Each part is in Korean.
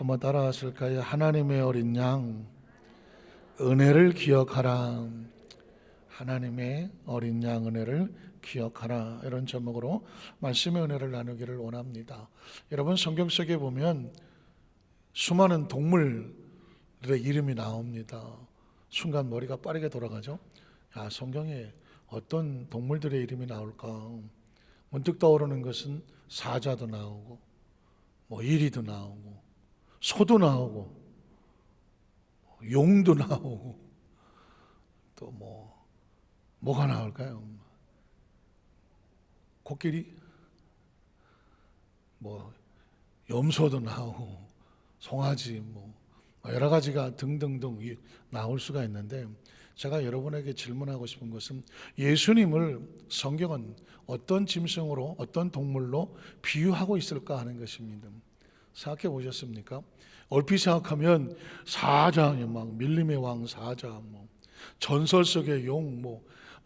한번 따라하실까요? 하나님의 어린 양, 은혜를 기억하라. 하나님의 어린 양, 은혜를 기억하라. 이런 제목으로 말씀의 은혜를 나누기를 원합니다. 여러분, 성경 속에 보면 수많은 동물들의 이름이 나옵니다. 순간 머리가 빠르게 돌아가죠. 야, 성경에 어떤 동물들의 이름이 나올까? 문득 떠오르는 것은 사자도 나오고, 이리도 나오고, 소도 나오고, 용도 나오고, 또 뭐가 나올까요? 코끼리, 염소도 나오고, 송아지, 여러 가지가 등등등 나올 수가 있는데, 제가 여러분에게 질문하고 싶은 것은 예수님을 성경은 어떤 짐승으로, 어떤 동물로 비유하고 있을까 하는 것입니다. 생각해 보셨습니까? 얼핏 생각하면 사자, 밀림의 왕 사자, 전설 속의 용,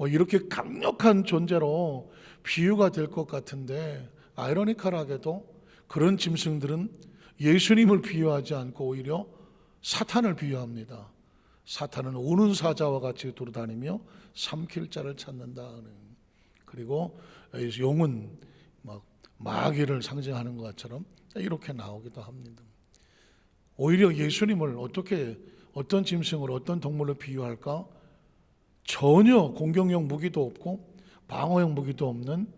이렇게 강력한 존재로 비유가 될 것 같은데, 아이러니컬하게도 그런 짐승들은 예수님을 비유하지 않고 오히려 사탄을 비유합니다. 사탄은 우는 사자와 같이 돌아다니며 삼킬 자를 찾는다. 그리고 용은 마귀를 상징하는 것처럼 이렇게 나오기도 합니다. 오히려 예수님을 어떤 짐승으로, 어떤 동물로 비유할까? 전혀 공격용 무기도 없고 방어용 무기도 없는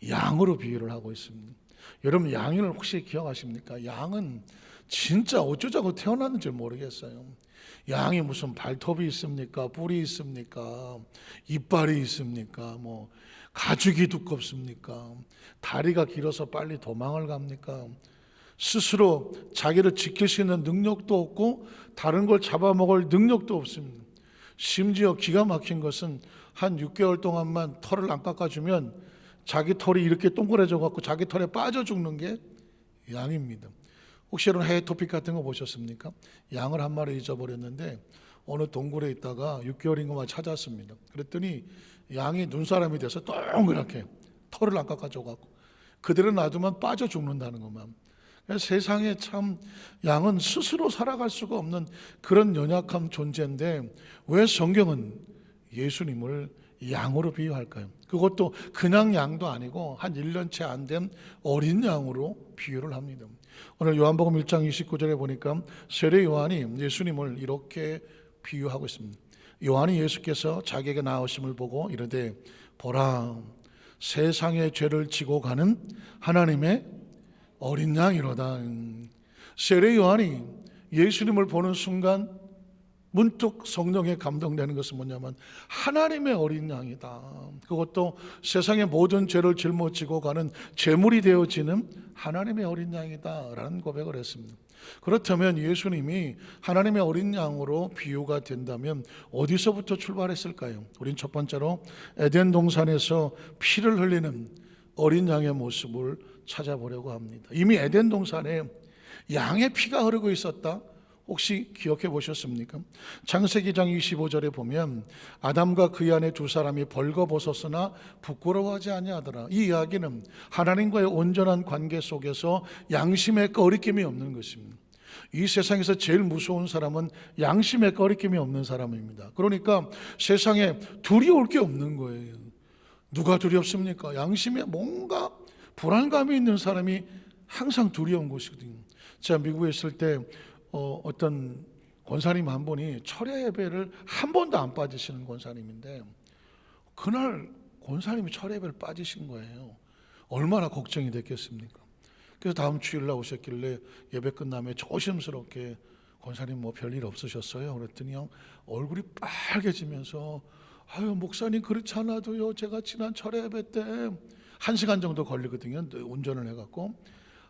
양으로 비유를 하고 있습니다. 여러분, 양을 혹시 기억하십니까? 양은 진짜 어쩌자고 태어났는지 모르겠어요. 양이 무슨 발톱이 있습니까? 뿔이 있습니까? 이빨이 있습니까? 가죽이 두껍습니까? 다리가 길어서 빨리 도망을 갑니까? 스스로 자기를 지킬 수 있는 능력도 없고 다른 걸 잡아먹을 능력도 없습니다. 심지어 기가 막힌 것은 한 6개월 동안만 털을 안 깎아주면 자기 털이 이렇게 동그래져 갖고 자기 털에 빠져 죽는 게 양입니다. 혹시 여러분 해외 토픽 같은 거 보셨습니까? 양을 한 마리 잊어버렸는데 어느 동굴에 있다가 6개월인 것만 찾았습니다. 그랬더니 양이 눈사람이 돼서 동그랗게 털을 안 깎아줘 갖고 그대로 놔두면 빠져 죽는다는 것만. 세상에 참 양은 스스로 살아갈 수가 없는 그런 연약한 존재인데 왜 성경은 예수님을 양으로 비유할까요? 그것도 그냥 양도 아니고 한 1년째 안 된 어린 양으로 비유를 합니다. 오늘 요한복음 1장 29절에 보니까 세례 요한이 예수님을 이렇게 비유하고 있습니다. 요한이 예수께서 자기에게 나오심을 보고 이르되 보라, 세상의 죄를 지고 가는 하나님의 어린 양이로다. 세례 요한이 예수님을 보는 순간 문득 성령에 감동되는 것은 뭐냐면 하나님의 어린 양이다. 그것도 세상의 모든 죄를 짊어지고 가는 제물이 되어지는 하나님의 어린 양이다 라는 고백을 했습니다. 그렇다면 예수님이 하나님의 어린 양으로 비유가 된다면 어디서부터 출발했을까요? 우린 첫 번째로 에덴 동산에서 피를 흘리는 어린 양의 모습을 찾아보려고 합니다. 이미 에덴 동산에 양의 피가 흐르고 있었다. 혹시 기억해 보셨습니까? 창세기 장 25절에 보면 아담과 그의 아내 두 사람이 벌거벗었으나 부끄러워하지 아니하더라. 이 이야기는 하나님과의 온전한 관계 속에서 양심의 꺼리낌이 없는 것입니다. 이 세상에서 제일 무서운 사람은 양심의 꺼리낌이 없는 사람입니다. 그러니까 세상에 두려울 게 없는 거예요. 누가 두렵습니까? 양심에 뭔가 불안감이 있는 사람이 항상 두려운 것이거든요. 제가 미국에 있을 때 어떤 권사님 한 분이 철야 예배를 한 번도 안 빠지시는 권사님인데 그날 권사님이 철야 예배를 빠지신 거예요. 얼마나 걱정이 됐겠습니까? 그래서 다음 주일날 오셨길래 예배 끝나면 조심스럽게 권사님 별일 없으셨어요? 그랬더니 얼굴이 빨개지면서 아유 목사님 그렇지 않아도요 제가 지난 철야 예배 때 1시간 정도 걸리거든요. 운전을 해갖고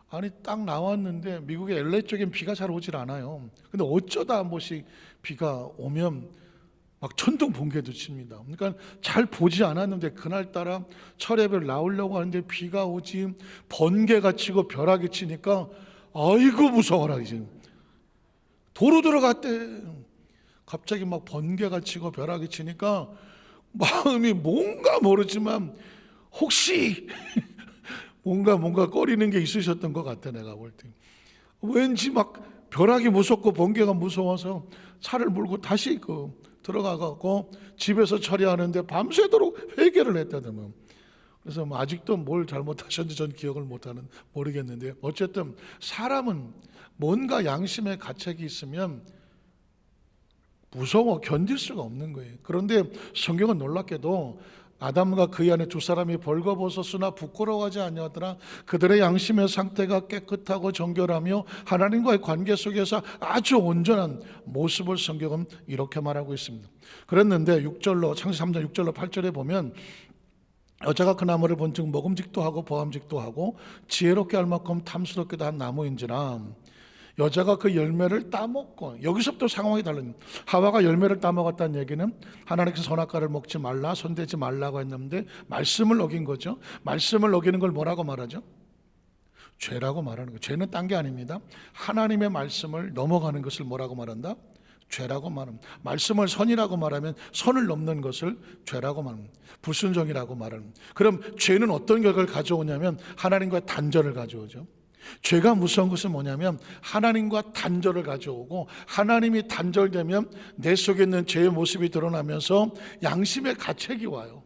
아니 딱 나왔는데 미국의 LA 쪽엔 비가 잘 오질 않아요. 근데 어쩌다 한 번씩 비가 오면 막 천둥 번개도 칩니다. 그러니까 잘 보지 않았는데 그날따라 철야배를 나오려고 하는데 비가 오지 번개가 치고 벼락이 치니까 아이고 무서워라. 이제 도로 들어갔대. 갑자기 막 번개가 치고 벼락이 치니까 마음이 뭔가 모르지만 혹시 뭔가 꺼리는 게 있으셨던 것 같아. 내가 볼 때 왠지 막 벼락이 무섭고 번개가 무서워서 차를 몰고 다시 들어가고 집에서 처리하는데 밤새도록 회개를 했다더만. 그래서 아직도 뭘 잘못하셨는지 전 기억을 모르겠는데, 어쨌든 사람은 뭔가 양심의 가책이 있으면 무서워 견딜 수가 없는 거예요. 그런데 성경은 놀랍게도 아담과 그의 아내 두 사람이 벌거벗었으나 부끄러워하지 아니하더라. 그들의 양심의 상태가 깨끗하고 정결하며 하나님과의 관계 속에서 아주 온전한 모습을 성경은 이렇게 말하고 있습니다. 그랬는데 6절로, 창세기 3장 6절로 8절에 보면, 여자가 그 나무를 본즉 먹음직도 하고 보암직도 하고 지혜롭게 할 만큼 탐스럽게도 한 나무인지라 여자가 그 열매를 따먹고, 여기서부터 상황이 달라집니다. 하와가 열매를 따먹었다는 얘기는 하나님께서 선악과를 먹지 말라, 손대지 말라고 했는데 말씀을 어긴 거죠. 말씀을 어기는 걸 뭐라고 말하죠? 죄라고 말하는 거예요. 죄는 딴 게 아닙니다. 하나님의 말씀을 넘어가는 것을 뭐라고 말한다? 죄라고 말합니다. 말씀을 선이라고 말하면 선을 넘는 것을 죄라고 말합니다. 불순종이라고 말합니다. 그럼 죄는 어떤 결과를 가져오냐면 하나님과의 단절을 가져오죠. 죄가 무서운 것은 뭐냐면 하나님과 단절을 가져오고, 하나님이 단절되면 내 속에 있는 죄의 모습이 드러나면서 양심의 가책이 와요.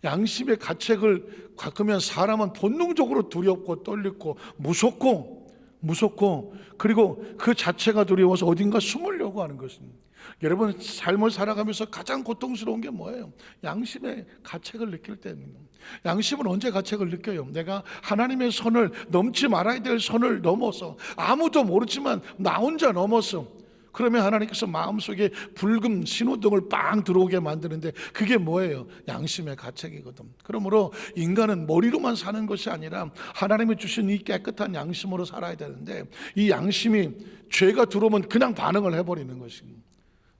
양심의 가책을 겪으면 사람은 본능적으로 두렵고 떨리고 무섭고 그리고 그 자체가 두려워서 어딘가 숨으려고 하는 것입니다. 여러분, 삶을 살아가면서 가장 고통스러운 게 뭐예요? 양심의 가책을 느낄 때입니다. 양심은 언제 가책을 느껴요? 내가 하나님의 선을 넘지 말아야 될 선을 넘어서, 아무도 모르지만 나 혼자 넘었어. 그러면 하나님께서 마음속에 붉은 신호등을 빵 들어오게 만드는데 그게 뭐예요? 양심의 가책이거든. 그러므로 인간은 머리로만 사는 것이 아니라 하나님이 주신 이 깨끗한 양심으로 살아야 되는데, 이 양심이 죄가 들어오면 그냥 반응을 해버리는 것입니다.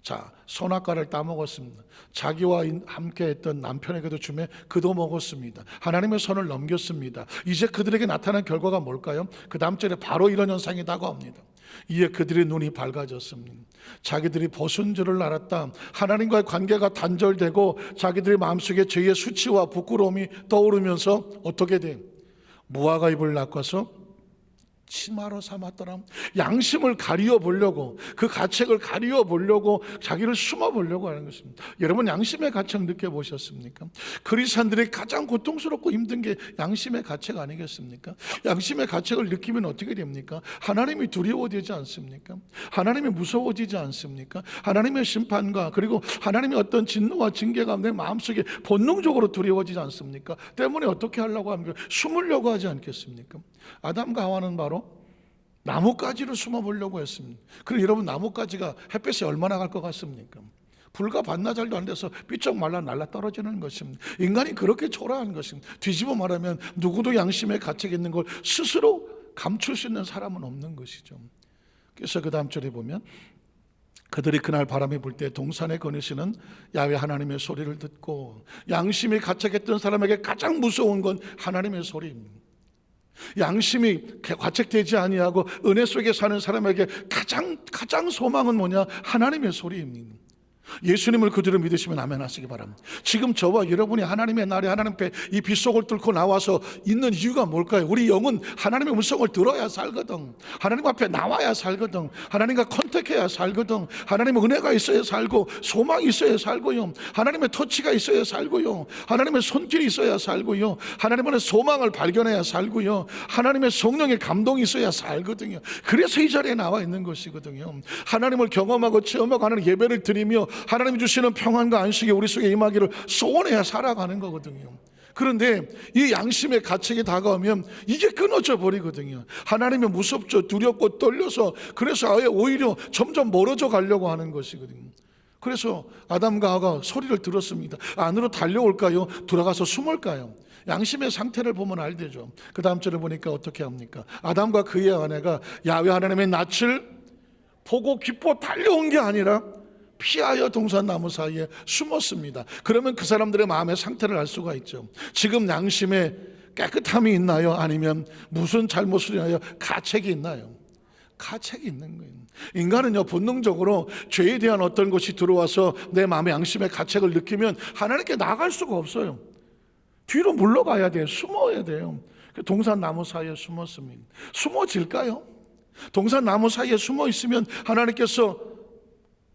자, 선악과를 따먹었습니다. 자기와 함께 했던 남편에게도 주매 그도 먹었습니다. 하나님의 선을 넘겼습니다. 이제 그들에게 나타난 결과가 뭘까요? 그 다음 절에 바로 이런 현상이 다가옵니다. 이에 그들의 눈이 밝아졌습니다. 자기들이 벗은 줄을 알았다. 하나님과의 관계가 단절되고 자기들의 마음속에 죄의 수치와 부끄러움이 떠오르면서 어떻게 돼? 무화과 잎을 낚아서 치마로 삼았더라. 양심을 가리워 보려고, 그 가책을 가리워 보려고 자기를 숨어 보려고 하는 것입니다. 여러분, 양심의 가책 느껴보셨습니까? 그리스도인들이 가장 고통스럽고 힘든 게 양심의 가책 아니겠습니까? 양심의 가책을 느끼면 어떻게 됩니까? 하나님이 두려워지지 않습니까? 하나님이 무서워지지 않습니까? 하나님의 심판과 그리고 하나님의 어떤 진노와 징계가 내 마음속에 본능적으로 두려워지지 않습니까? 때문에 어떻게 하려고 합니까? 숨으려고 하지 않겠습니까? 아담과 하와는 바로 나뭇가지로 숨어보려고 했습니다. 그럼 여러분, 나뭇가지가 햇볕에 얼마나 갈 것 같습니까? 불과 반나절도 안 돼서 삐쩍 말라 날라 떨어지는 것입니다. 인간이 그렇게 초라한 것입니다. 뒤집어 말하면 누구도 양심의 가책이 있는 걸 스스로 감출 수 있는 사람은 없는 것이죠. 그래서 그 다음 절에 보면, 그들이 그날 바람이 불 때 동산에 거니시는 야훼 하나님의 소리를 듣고, 양심이 가책했던 사람에게 가장 무서운 건 하나님의 소리입니다. 양심이 가책되지 아니하고 은혜 속에 사는 사람에게 가장 소망은 뭐냐? 하나님의 소리입니다. 예수님을 그대로 믿으시면 아멘 하시기 바랍니다. 지금 저와 여러분이 하나님의 날에 하나님 앞에 이 빗속을 뚫고 나와서 있는 이유가 뭘까요? 우리 영은 하나님의 음성을 들어야 살거든. 하나님 앞에 나와야 살거든. 하나님과 컨택해야 살거든. 하나님의 은혜가 있어야 살고, 소망이 있어야 살고요. 하나님의 터치가 있어야 살고요. 하나님의 손길이 있어야 살고요. 하나님의 소망을 발견해야 살고요. 하나님의 성령의 감동이 있어야 살거든요. 그래서 이 자리에 나와 있는 것이거든요. 하나님을 경험하고 체험하고 하는 예배를 드리며 하나님이 주시는 평안과 안식이 우리 속에 임하기를 소원해야 살아가는 거거든요. 그런데 이 양심의 가책이 다가오면 이게 끊어져 버리거든요. 하나님이 무섭죠. 두렵고 떨려서, 그래서 아예 오히려 점점 멀어져 가려고 하는 것이거든요. 그래서 아담과 하와가 소리를 들었습니다. 안으로 달려올까요? 돌아가서 숨을까요? 양심의 상태를 보면 알되죠. 그 다음 절을 보니까 어떻게 합니까? 아담과 그의 아내가 야훼 하나님의 낯을 보고 기뻐 달려온 게 아니라 피하여 동산나무 사이에 숨었습니다. 그러면 그 사람들의 마음의 상태를 알 수가 있죠. 지금 양심에 깨끗함이 있나요? 아니면 무슨 잘못을 인하여 가책이 있나요? 가책이 있는 거예요. 인간은요, 본능적으로 죄에 대한 어떤 것이 들어와서 내 마음의 양심의 가책을 느끼면 하나님께 나갈 수가 없어요. 뒤로 물러가야 돼요. 숨어야 돼요. 동산나무 사이에 숨었습니다. 숨어질까요? 동산 나무 사이에 숨어 있으면 하나님께서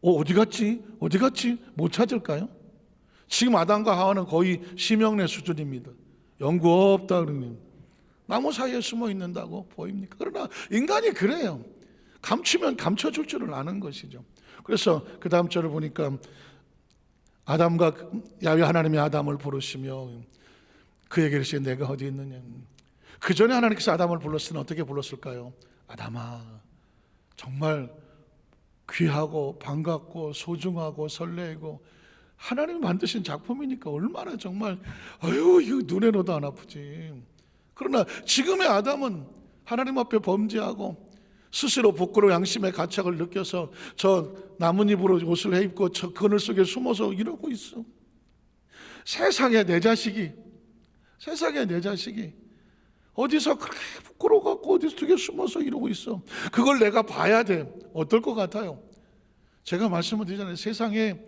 어디 갔지? 어디 갔지? 못 찾을까요? 지금 아담과 하와는 거의 심형래 수준입니다. 연구 없다 그러면 나무 사이에 숨어 있는다고 보입니까? 그러나 인간이 그래요. 감추면 감춰줄 줄을 아는 것이죠. 그래서 그 다음 절을 보니까 아담과 야훼 하나님이 아담을 부르시며 그에게 이르시되 내가 어디 있느냐. 그 전에 하나님께서 아담을 불렀으면 어떻게 불렀을까요? 아담아, 정말 귀하고 반갑고 소중하고 설레고 하나님이 만드신 작품이니까 얼마나 정말 이거 눈에로도 안 아프지. 그러나 지금의 아담은 하나님 앞에 범죄하고 스스로 부끄러워 양심의 가책을 느껴서 저 나뭇잎으로 옷을 해입고 저 그늘 속에 숨어서 이러고 있어. 세상에 내 자식이 어디서 그렇게 부끄러워갖고 어디서 되게 숨어서 이러고 있어. 그걸 내가 봐야 돼. 어떨 것 같아요? 제가 말씀을 드리잖아요. 세상에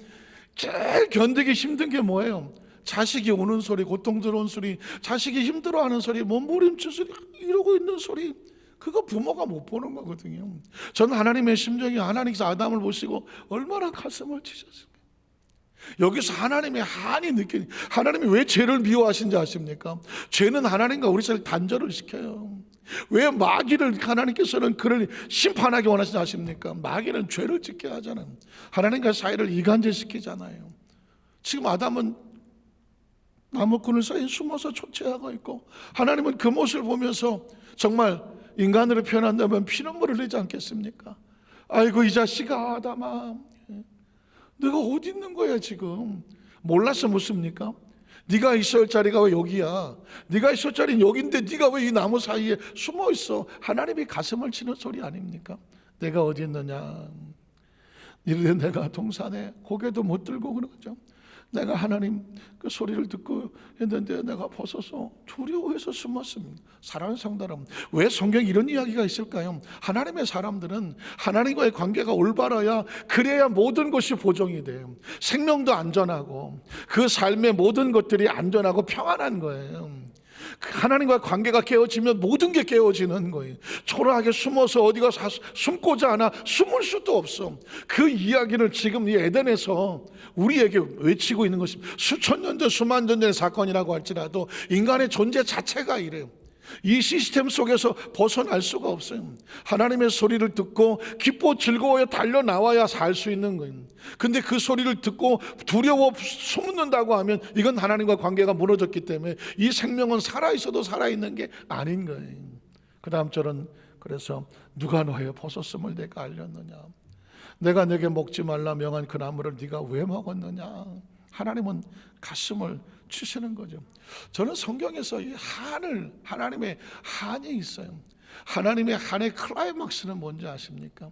제일 견디기 힘든 게 뭐예요? 자식이 우는 소리, 고통스러운 소리, 자식이 힘들어하는 소리, 몸부림칠 소리, 이러고 있는 소리. 그거 부모가 못 보는 거거든요. 저는 하나님의 심정이 하나님께서 아담을 보시고 얼마나 가슴을 치셨습니까? 여기서 하나님의 한이 느끼니 하나님이 왜 죄를 미워하신지 아십니까? 죄는 하나님과 우리 사이를 단절을 시켜요. 왜 마귀를 하나님께서는 그를 심판하기 원하시지 아십니까? 마귀는 죄를 짓게 하잖아요. 하나님과 사이를 이간질시키잖아요. 지금 아담은 나무 그늘 사이에 숨어서 초췌하고 있고 하나님은 그 모습을 보면서 정말 인간으로 표현한다면 피눈물을 흘리지 않겠습니까? 아이고 이 자식아 아담아, 내가 어디 있는 거야 지금? 몰라서 묻습니까? 네가 있을 자리가 왜 여기야? 네가 있을 자리는 여기인데 네가 왜 이 나무 사이에 숨어 있어? 하나님이 가슴을 치는 소리 아닙니까? 내가 어디 있느냐? 이르되 내가 동산에 고개도 못 들고 그러죠. 내가 하나님 그 소리를 듣고 했는데 내가 벗어서 두려워해서 숨었습니다. 사랑하는 성도 여러분, 왜 성경에 이런 이야기가 있을까요? 하나님의 사람들은 하나님과의 관계가 올바라야 그래야 모든 것이 보정이 돼요. 생명도 안전하고 그 삶의 모든 것들이 안전하고 평안한 거예요. 하나님과 관계가 깨어지면 모든 게 깨어지는 거예요. 초라하게 숨어서 어디가 숨고자 하나 숨을 수도 없어. 그 이야기를 지금 이 에덴에서 우리에게 외치고 있는 것입니다. 수천 년 전 수만 년 전의 사건이라고 할지라도 인간의 존재 자체가 이래요. 이 시스템 속에서 벗어날 수가 없어요. 하나님의 소리를 듣고 기뻐 즐거워야 달려나와야 살 수 있는 거예요. 근데 그 소리를 듣고 두려워 숨는다고 하면 이건 하나님과 관계가 무너졌기 때문에 이 생명은 살아있어도 살아있는 게 아닌 거예요. 그 다음 절은 그래서 누가 너의 버섯음을 내가 알렸느냐? 내가 내게 먹지 말라 명한 그 나무를 네가 왜 먹었느냐? 하나님은 가슴을 치시는 거죠. 저는 성경에서 이 한을, 하나님의 한이 있어요. 하나님의 한의 클라이막스는 뭔지 아십니까?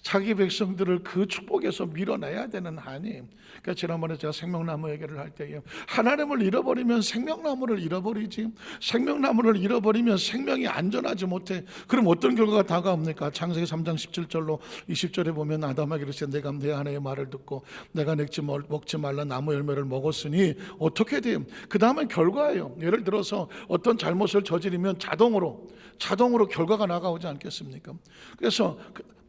자기 백성들을 그 축복에서 밀어내야 되는 한이. 그러니까 지난번에 제가 생명나무 얘기를 할 때에 하나님을 잃어버리면 생명나무를 잃어버리지, 생명나무를 잃어버리면 생명이 안전하지 못해. 그럼 어떤 결과가 다가옵니까? 창세기 3장 17절로 20절에 보면 아담에게 이르시되 내가 내 아내의 말을 듣고 내가 먹지 말라 나무 열매를 먹었으니 어떻게 돼요? 그 다음에 결과예요. 예를 들어서 어떤 잘못을 저지르면 자동으로 결과가 나가오지 않겠습니까? 그래서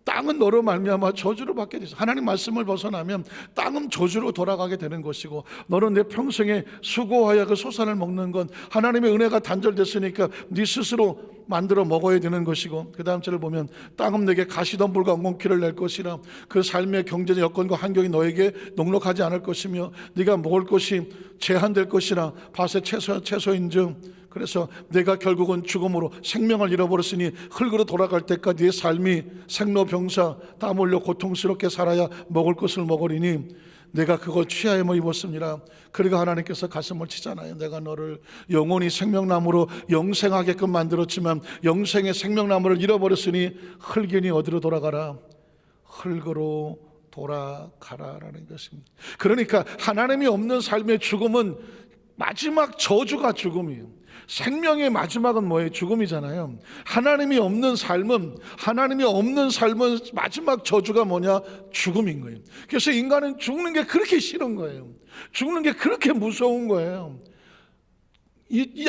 땅은 너로 말미암아 저주를 받게 되죠. 하나님 말씀을 벗어나면 땅은 저주로 돌아가게 되는 것이고, 너는 내 평생에 수고하여 그 소산을 먹는 건 하나님의 은혜가 단절됐으니까 네 스스로 만들어 먹어야 되는 것이고, 그 다음 절을 보면 땅은 내게 가시덤불과 엉겅퀴를 낼 것이라. 그 삶의 경제적 여건과 환경이 너에게 녹록하지 않을 것이며 네가 먹을 것이 제한될 것이라. 밭의 채소인즉 그래서 내가 결국은 죽음으로 생명을 잃어버렸으니 흙으로 돌아갈 때까지 네 삶이 생로병사 땀 흘려 고통스럽게 살아야 먹을 것을 먹으리니 내가 그걸 취하여 입었습니다. 그러니까 하나님께서 가슴을 치잖아요. 내가 너를 영원히 생명나무로 영생하게끔 만들었지만 영생의 생명나무를 잃어버렸으니 흙이니 어디로 돌아가라? 흙으로 돌아가라라는 것입니다. 그러니까 하나님이 없는 삶의 죽음은 마지막 저주가 죽음이에요. 생명의 마지막은 뭐예요? 죽음이잖아요. 하나님이 없는 삶은 마지막 저주가 뭐냐? 죽음인 거예요. 그래서 인간은 죽는 게 그렇게 싫은 거예요. 죽는 게 그렇게 무서운 거예요.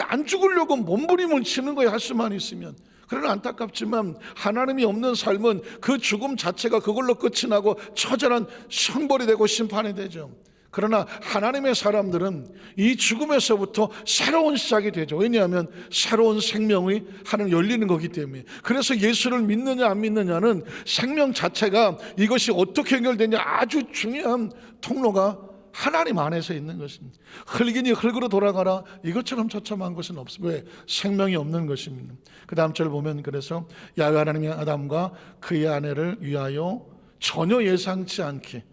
안 죽으려고 몸부림을 치는 거예요. 할 수만 있으면. 그러나 안타깝지만 하나님이 없는 삶은 그 죽음 자체가 그걸로 끝이 나고 처절한 형벌이 되고 심판이 되죠. 그러나 하나님의 사람들은 이 죽음에서부터 새로운 시작이 되죠. 왜냐하면 새로운 생명이 하나님 열리는 거기 때문에. 그래서 예수를 믿느냐 안 믿느냐는 생명 자체가 이것이 어떻게 연결되냐 아주 중요한 통로가 하나님 안에서 있는 것입니다. 흙이니 흙으로 돌아가라 이것처럼 처참한 것은 없습니다. 왜? 생명이 없는 것입니다. 그 다음 절 보면 그래서 야훼 하나님이 아담과 그의 아내를 위하여 전혀 예상치 않게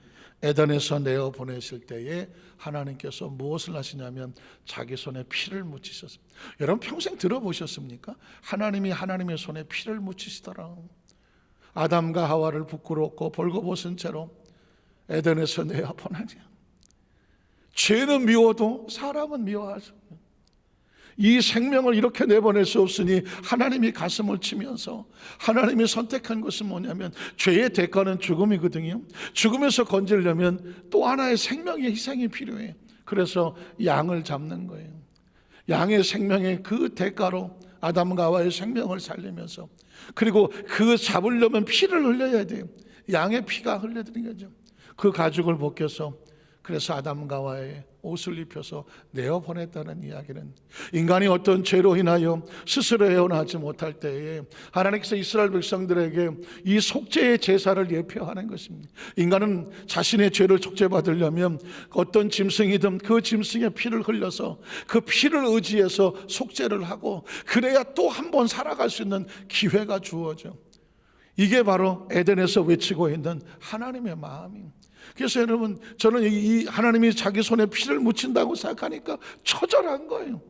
에덴에서 내어 보내실 때에 하나님께서 무엇을 하시냐면 자기 손에 피를 묻히셨습니다. 여러분 평생 들어보셨습니까? 하나님이 하나님의 손에 피를 묻히시더라. 아담과 하와를 부끄럽고 벌거벗은 채로 에덴에서 내어 보내냐. 죄는 미워도 사람은 미워하죠. 이 생명을 이렇게 내보낼 수 없으니 하나님이 가슴을 치면서 하나님이 선택한 것은 뭐냐면 죄의 대가는 죽음이거든요. 죽음에서 건지려면 또 하나의 생명의 희생이 필요해요. 그래서 양을 잡는 거예요. 양의 생명의 그 대가로 아담과 하와의 생명을 살리면서, 그리고 그 잡으려면 피를 흘려야 돼요. 양의 피가 흘려드린 거죠. 그 가죽을 벗겨서 그래서 아담과 하와의 옷을 입혀서 내어보냈다는 이야기는, 인간이 어떤 죄로 인하여 스스로 헤어나지 못할 때에 하나님께서 이스라엘 백성들에게 이 속죄의 제사를 예표하는 것입니다. 인간은 자신의 죄를 속죄받으려면 어떤 짐승이든 그 짐승의 피를 흘려서 그 피를 의지해서 속죄를 하고, 그래야 또 한 번 살아갈 수 있는 기회가 주어져. 이게 바로 에덴에서 외치고 있는 하나님의 마음입니다. 그래서 여러분, 저는 이 하나님이 자기 손에 피를 묻힌다고 생각하니까 처절한 거예요.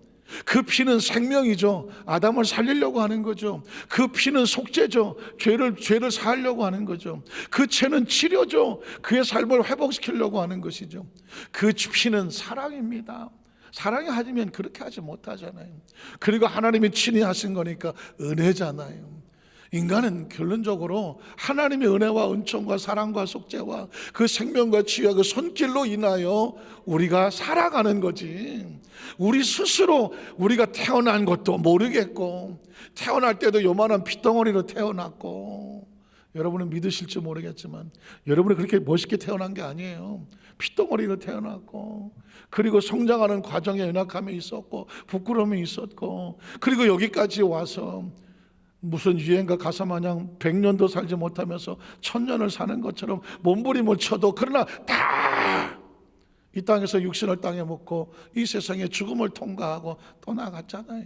그 피는 생명이죠. 아담을 살리려고 하는 거죠. 그 피는 속죄죠. 죄를 사하려고 하는 거죠. 그 채는 치료죠. 그의 삶을 회복시키려고 하는 것이죠. 그 피는 사랑입니다. 사랑이 하지면 그렇게 하지 못하잖아요. 그리고 하나님이 친히 하신 거니까 은혜잖아요. 인간은 결론적으로 하나님의 은혜와 은총과 사랑과 속죄와 그 생명과 치유와 그 손길로 인하여 우리가 살아가는 거지, 우리 스스로 우리가 태어난 것도 모르겠고 태어날 때도 요만한 핏덩어리로 태어났고, 여러분은 믿으실지 모르겠지만 여러분이 그렇게 멋있게 태어난 게 아니에요. 핏덩어리로 태어났고, 그리고 성장하는 과정에 연약함이 있었고 부끄러움이 있었고, 그리고 여기까지 와서 무슨 유행가 가사 마냥 100년도 살지 못하면서 1000년을 사는 것처럼 몸부림을 쳐도, 그러나 다 이 땅에서 육신을 땅에 묻고 이 세상의 죽음을 통과하고 떠나갔잖아요.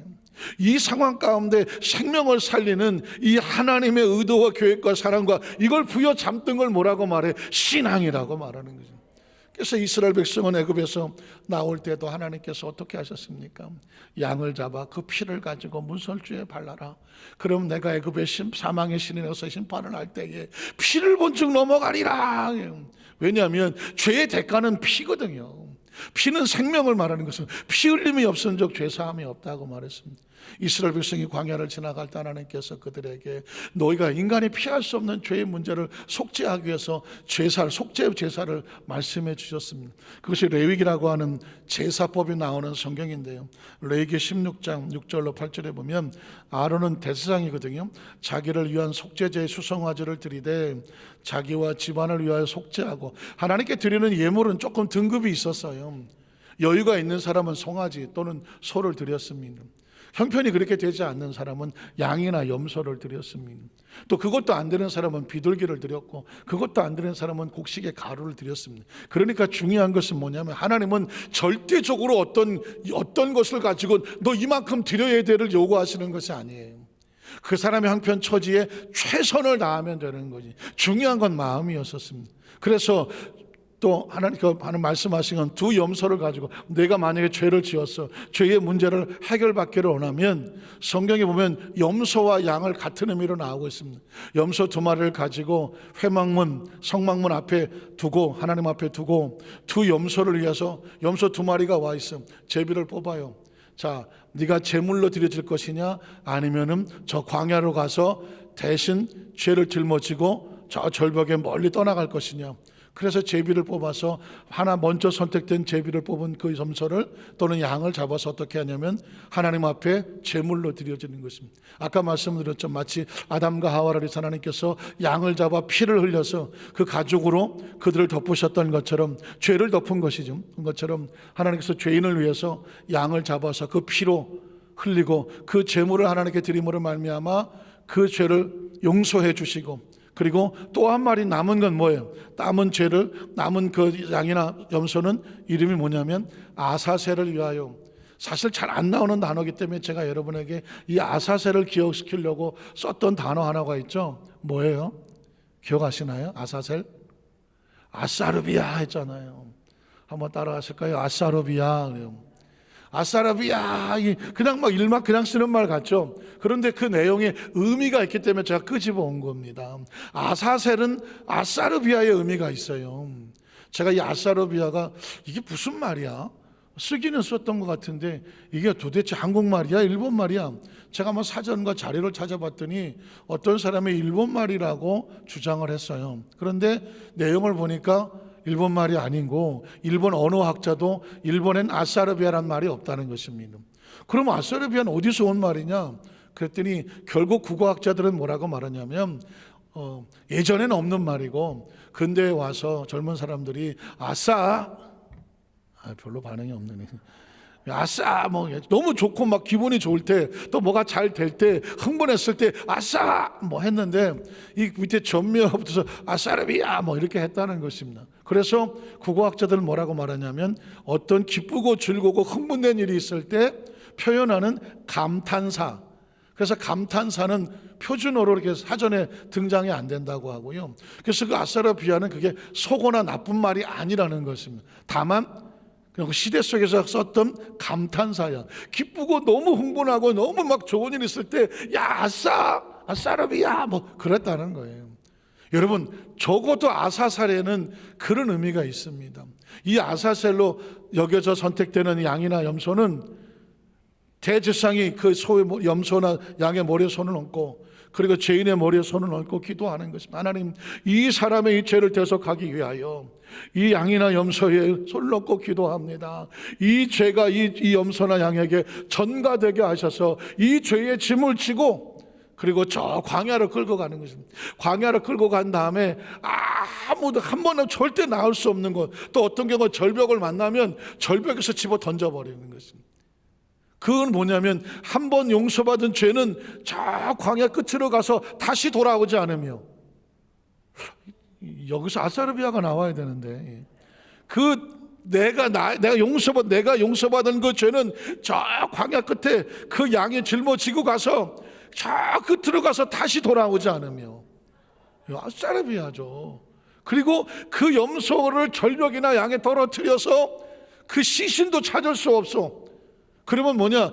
이 상황 가운데 생명을 살리는 이 하나님의 의도와 계획과 사랑과 이걸 부여 잠든 걸 뭐라고 말해? 신앙이라고 말하는 거죠. 그래서 이스라엘 백성은 애굽에서 나올 때도 하나님께서 어떻게 하셨습니까? 양을 잡아 그 피를 가지고 문설주에 발라라. 그럼 내가 애굽의 사망의 신이 나서 심판을 할 때에 피를 본 즉 넘어가리라. 왜냐하면 죄의 대가는 피거든요. 피는 생명을 말하는 것은 피 흘림이 없은 적 죄사함이 없다고 말했습니다. 이스라엘 백성이 광야를 지나갈 때 하나님께서 그들에게 너희가 인간이 피할 수 없는 죄의 문제를 속죄하기 위해서 속죄 제사를 말씀해 주셨습니다. 그것이 레위기라고 하는 제사법이 나오는 성경인데요, 레위기 16장 6절로 8절에 보면 아론은 대제사장이거든요. 자기를 위한 속죄제의 수송아지를 드리되 자기와 집안을 위하여 속죄하고, 하나님께 드리는 예물은 조금 등급이 있었어요. 여유가 있는 사람은 송아지 또는 소를 드렸습니다. 형편이 그렇게 되지 않는 사람은 양이나 염소를 드렸습니다. 또 그것도 안 되는 사람은 비둘기를 드렸고, 그것도 안 되는 사람은 곡식의 가루를 드렸습니다. 그러니까 중요한 것은 뭐냐면 하나님은 절대적으로 어떤 것을 가지고 너 이만큼 드려야 돼를 요구하시는 것이 아니에요. 그 사람의 형편 처지에 최선을 다하면 되는 거지. 중요한 건 마음이었었습니다. 그래서 또 하나님께서 말씀하신 건 두 염소를 가지고, 내가 만약에 죄를 지었어, 죄의 문제를 해결받기를 원하면 성경에 보면 염소와 양을 같은 의미로 나오고 있습니다. 염소 2마리를 가지고 회막문 성막문 앞에 두고, 하나님 앞에 두고 두 염소를 위해서 염소 2마리가 와 있어. 제비를 뽑아요. 자, 네가 제물로 드려질 것이냐, 아니면은 저 광야로 가서 대신 죄를 짊어지고 저 절벽에 멀리 떠나갈 것이냐. 그래서 제비를 뽑아서 하나 먼저 선택된 제비를 뽑은 그 염소를 또는 양을 잡아서 어떻게 하냐면 하나님 앞에 제물로 드려지는 것입니다. 아까 말씀드렸죠. 마치 아담과 하와를 위해서 하나님께서 양을 잡아 피를 흘려서 그 가죽으로 그들을 덮으셨던 것처럼, 죄를 덮은 것이죠. 그것처럼 하나님께서 죄인을 위해서 양을 잡아서 그 피로 흘리고 그 제물을 하나님께 드림으로 말미암아 그 죄를 용서해 주시고, 그리고 또 한 마리 남은 건 뭐예요? 남은 그 양이나 염소는 이름이 뭐냐면 아사셀을 위하여. 사실 잘 안 나오는 단어이기 때문에 제가 여러분에게 이 아사셀을 기억시키려고 썼던 단어 하나가 있죠. 뭐예요? 기억하시나요? 아사셀? 아사르비아 했잖아요. 한번 따라하실까요? 아사르비아. 아사르비아, 그냥 막 일막 그냥 쓰는 말 같죠. 그런데 그 내용에 의미가 있기 때문에 제가 끄집어 온 겁니다. 아사셀은 아사르비아의 의미가 있어요. 제가 이 아사르비아가 이게 무슨 말이야? 쓰기는 썼던 것 같은데 이게 도대체 한국말이야? 일본말이야? 제가 뭐 사전과 자료를 찾아봤더니 어떤 사람이 일본말이라고 주장을 했어요. 그런데 내용을 보니까 일본말이 아니고 일본 언어학자도 일본엔 아사르비아란 말이 없다는 것입니다. 그럼 아사르비아는 어디서 온 말이냐? 그랬더니 결국 국어학자들은 뭐라고 말하냐면 예전에는 없는 말이고 근대에 와서 젊은 사람들이 별로 반응이 없네. 아싸 뭐 너무 좋고 막 기분이 좋을 때, 또 뭐가 잘 될 때, 흥분했을 때 아싸 뭐 했는데 이 밑에 전미어가 붙어서 아사르비아 뭐 이렇게 했다는 것입니다. 그래서 국어학자들은 뭐라고 말하냐면 어떤 기쁘고 즐거고 흥분된 일이 있을 때 표현하는 감탄사, 그래서 감탄사는 표준어로 이렇게 사전에 등장이 안 된다고 하고요. 그래서 그 아사르비아는 그게 속어나 나쁜 말이 아니라는 것입니다. 다만 시대 속에서 썼던 감탄사야. 기쁘고 너무 흥분하고 너무 막 좋은 일 있을 때 야 아사르비아 뭐 그랬다는 거예요. 여러분, 적어도 아사살에는 그런 의미가 있습니다. 이 아사셀로 여겨져 선택되는 양이나 염소는 대제사장이 그 소의 염소나 양의 머리에 손을 얹고, 그리고 죄인의 머리에 손을 얹고 기도하는 것입니다. 하나님, 이 사람의 이 죄를 대속하기 위하여 이 양이나 염소에 손을 얹고 기도합니다. 이 죄가 이 염소나 양에게 전가되게 하셔서 이 죄의 짐을 지고 그리고 저 광야로 끌고 가는 것입니다. 광야로 끌고 간 다음에 아무도 한 번은 절대 나올 수 없는 것, 또 어떤 경우 절벽을 만나면 절벽에서 집어 던져버리는 것입니다. 그건 뭐냐면 한 번 용서받은 죄는 저 광야 끝으로 가서 다시 돌아오지 않으며, 여기서 아사르비아가 나와야 되는데 내가 용서받은 그 죄는 저 광야 끝에 그 양이 짊어지고 가서 저 끝으로 가서 다시 돌아오지 않으며, 아사르비아죠. 그리고 그 염소를 절벽이나 양에 떨어뜨려서 그 시신도 찾을 수 없어. 그러면 뭐냐?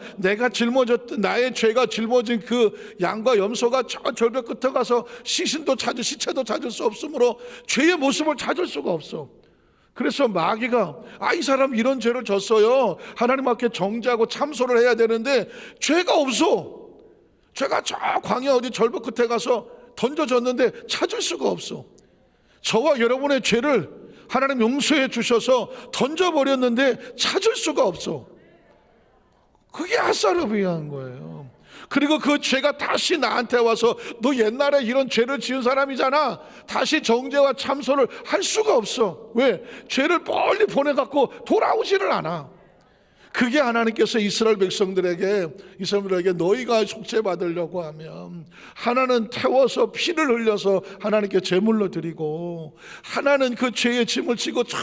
나의 죄가 짊어진 그 양과 염소가 저 절벽 끝에 가서 시체도 찾을 수 없으므로 죄의 모습을 찾을 수가 없어. 그래서 마귀가 이 사람 이런 죄를 졌어요. 하나님 앞에 정죄하고 참소를 해야 되는데 죄가 없어. 죄가 저 광야 어디 절벽 끝에 가서 던져졌는데 찾을 수가 없어. 저와 여러분의 죄를 하나님 용서해 주셔서 던져버렸는데 찾을 수가 없어. 그게 아사르비아인 거예요. 그리고 그 죄가 다시 나한테 와서 너 옛날에 이런 죄를 지은 사람이잖아, 다시 정죄와 참소를 할 수가 없어. 왜? 죄를 멀리 보내갖고 돌아오지를 않아. 그게 하나님께서 이스라엘 백성들에게 너희가 속죄받으려고 하면 하나는 태워서 피를 흘려서 하나님께 제물로 드리고, 하나는 그 죄의 짐을 지고 저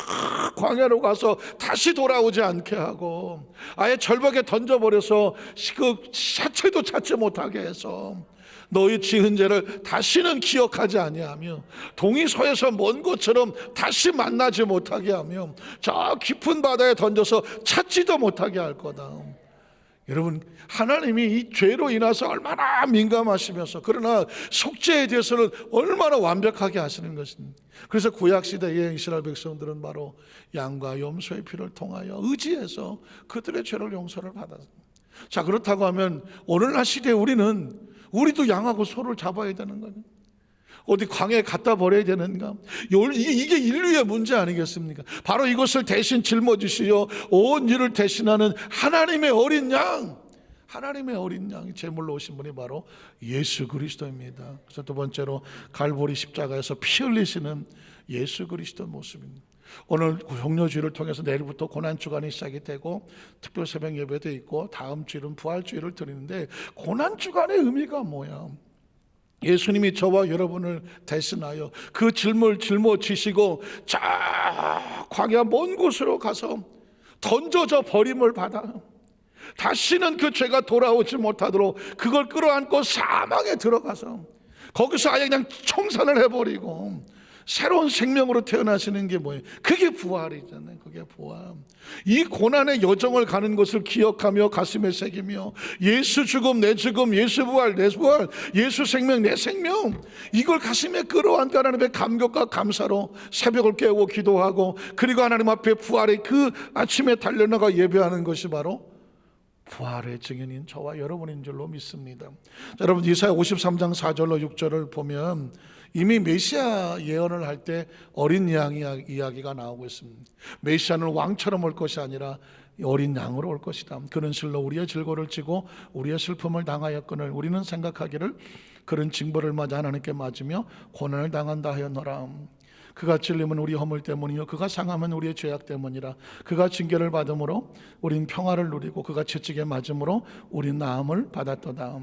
광야로 가서 다시 돌아오지 않게 하고 아예 절벽에 던져버려서 그 사체도 찾지 못하게 해서 너희 지은 죄를 다시는 기억하지 아니하며 동이서에서 먼 것처럼 다시 만나지 못하게 하며 저 깊은 바다에 던져서 찾지도 못하게 할 거다. 여러분, 하나님이 이 죄로 인해서 얼마나 민감하시면서, 그러나 속죄에 대해서는 얼마나 완벽하게 하시는 것입니다. 그래서 구약시대의 이스라엘 백성들은 바로 양과 염소의 피를 통하여 의지해서 그들의 죄를 용서를 받았습니다. 자, 그렇다고 하면 오늘날 시대에 우리도 양하고 소를 잡아야 되는 거예요. 어디 광야에 갖다 버려야 되는가? 이게 인류의 문제 아니겠습니까? 바로 이것을 대신 짊어지시어 온 일을 대신하는 하나님의 어린 양, 하나님의 어린 양이 제물로 오신 분이 바로 예수 그리스도입니다. 그래서 두 번째로 갈보리 십자가에서 피 흘리시는 예수 그리스도 모습입니다. 오늘 종료주의를 통해서 내일부터 고난주간이 시작이 되고 특별 새벽 예배도 있고 다음 주일은 부활주의를 드리는데, 고난주간의 의미가 뭐야? 예수님이 저와 여러분을 대신하여 그 짐을 짊어지시고 저 광야 먼 곳으로 가서 던져져 버림을 받아 다시는 그 죄가 돌아오지 못하도록 그걸 끌어안고 사망에 들어가서 거기서 아예 그냥 청산을 해버리고 새로운 생명으로 태어나시는 게 뭐예요? 그게 부활이잖아요. 그게 부활. 이 고난의 여정을 가는 것을 기억하며 가슴에 새기며 예수 죽음 내 죽음, 예수 부활 내 부활, 예수 생명 내 생명, 이걸 가슴에 끌어안고 하나님의 감격과 감사로 새벽을 깨우고 기도하고, 그리고 하나님 앞에 부활의 그 아침에 달려나가 예배하는 것이 바로 부활의 증인인 저와 여러분인 줄로 믿습니다. 자, 여러분 이사야 53장 4절로 6절을 보면 이미 메시아 예언을 할 때 어린 양 이야기가 나오고 있습니다. 메시아는 왕처럼 올 것이 아니라 어린 양으로 올 것이다. 그는 실로 우리의 질고를 지고 우리의 슬픔을 당하였거늘 우리는 생각하기를 그런 징벌을 맞아 하나님께 맞으며 고난을 당한다 하였노라. 그가 찔림은 우리 허물 때문이요 그가 상함은 우리의 죄악 때문이라. 그가 징계를 받음으로 우린 평화를 누리고 그가 채찍에 맞음으로 우린 나음을 받았도다.